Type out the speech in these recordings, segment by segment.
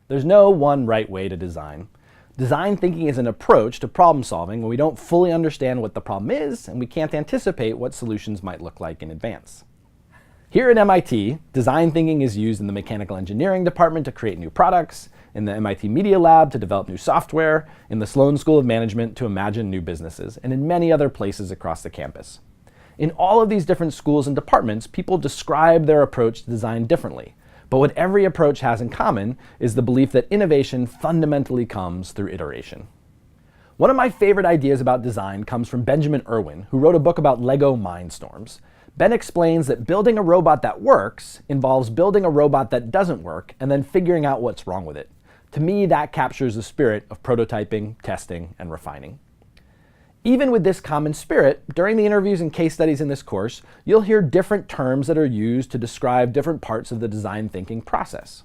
There's no one right way to design. Design thinking is an approach to problem solving when we don't fully understand what the problem is and we can't anticipate what solutions might look like in advance. Here at MIT, design thinking is used in the mechanical engineering department to create new products, in the MIT Media Lab to develop new software, in the Sloan School of Management to imagine new businesses, and in many other places across the campus. In all of these different schools and departments, people describe their approach to design differently. But what every approach has in common is the belief that innovation fundamentally comes through iteration. One of my favorite ideas about design comes from Benjamin Irwin, who wrote a book about Lego Mindstorms. Ben explains that building a robot that works involves building a robot that doesn't work and then figuring out what's wrong with it. To me, that captures the spirit of prototyping, testing, and refining. Even with this common spirit, during the interviews and case studies in this course, you'll hear different terms that are used to describe different parts of the design thinking process.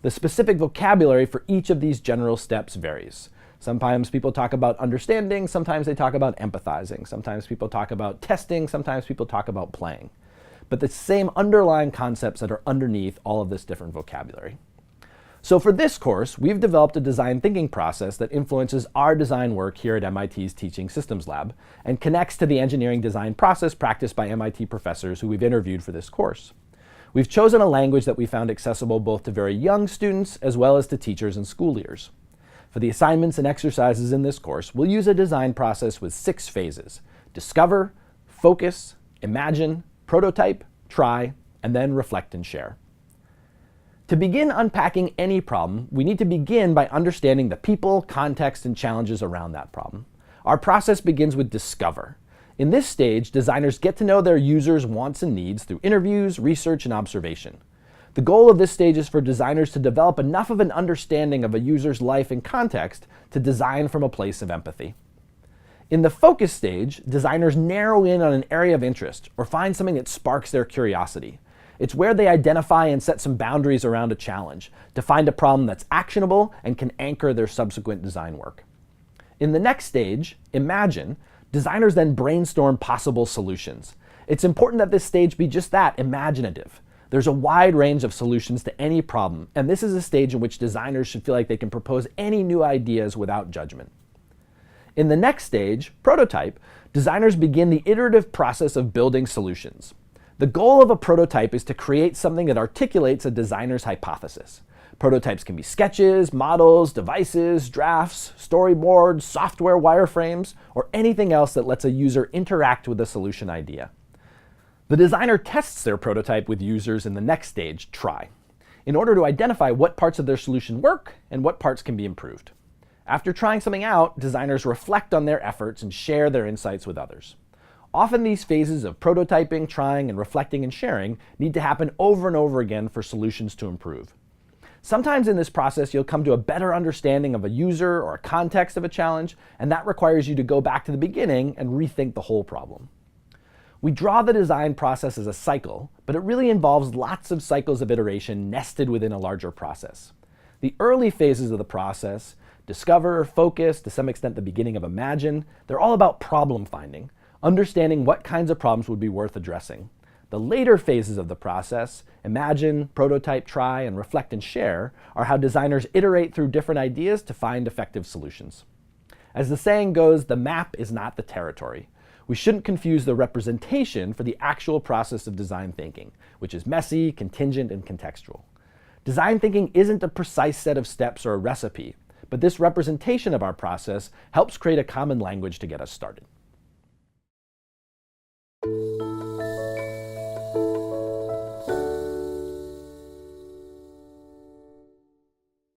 The specific vocabulary for each of these general steps varies. Sometimes people talk about understanding, sometimes they talk about empathizing, sometimes people talk about testing, sometimes people talk about playing. But the same underlying concepts that are underneath all of this different vocabulary. So for this course, we've developed a design thinking process that influences our design work here at MIT's Teaching Systems Lab and connects to the engineering design process practiced by MIT professors who we've interviewed for this course. We've chosen a language that we found accessible both to very young students as well as to teachers and school leaders. For the assignments and exercises in this course, we'll use a design process with 6 phases: discover, focus, imagine, prototype, try, and then reflect and share. To begin unpacking any problem, we need to begin by understanding the people, context, and challenges around that problem. Our process begins with discover. In this stage, designers get to know their users' wants and needs through interviews, research, and observation. The goal of this stage is for designers to develop enough of an understanding of a user's life and context to design from a place of empathy. In the focus stage, designers narrow in on an area of interest or find something that sparks their curiosity. It's where they identify and set some boundaries around a challenge to find a problem that's actionable and can anchor their subsequent design work. In the next stage, imagine, designers then brainstorm possible solutions. It's important that this stage be just that, imaginative. There's a wide range of solutions to any problem, and this is a stage in which designers should feel like they can propose any new ideas without judgment. In the next stage, prototype, designers begin the iterative process of building solutions. The goal of a prototype is to create something that articulates a designer's hypothesis. Prototypes can be sketches, models, devices, drafts, storyboards, software wireframes, or anything else that lets a user interact with a solution idea. The designer tests their prototype with users in the next stage, try, in order to identify what parts of their solution work and what parts can be improved. After trying something out, designers reflect on their efforts and share their insights with others. Often these phases of prototyping, trying, and reflecting and sharing need to happen over and over again for solutions to improve. Sometimes in this process, you'll come to a better understanding of a user or a context of a challenge, and that requires you to go back to the beginning and rethink the whole problem. We draw the design process as a cycle, but it really involves lots of cycles of iteration nested within a larger process. The early phases of the process, discover, focus, to some extent the beginning of imagine, they're all about problem finding, understanding what kinds of problems would be worth addressing. The later phases of the process, imagine, prototype, try, and reflect and share, are how designers iterate through different ideas to find effective solutions. As the saying goes, the map is not the territory. We shouldn't confuse the representation for the actual process of design thinking, which is messy, contingent, and contextual. Design thinking isn't a precise set of steps or a recipe, but this representation of our process helps create a common language to get us started.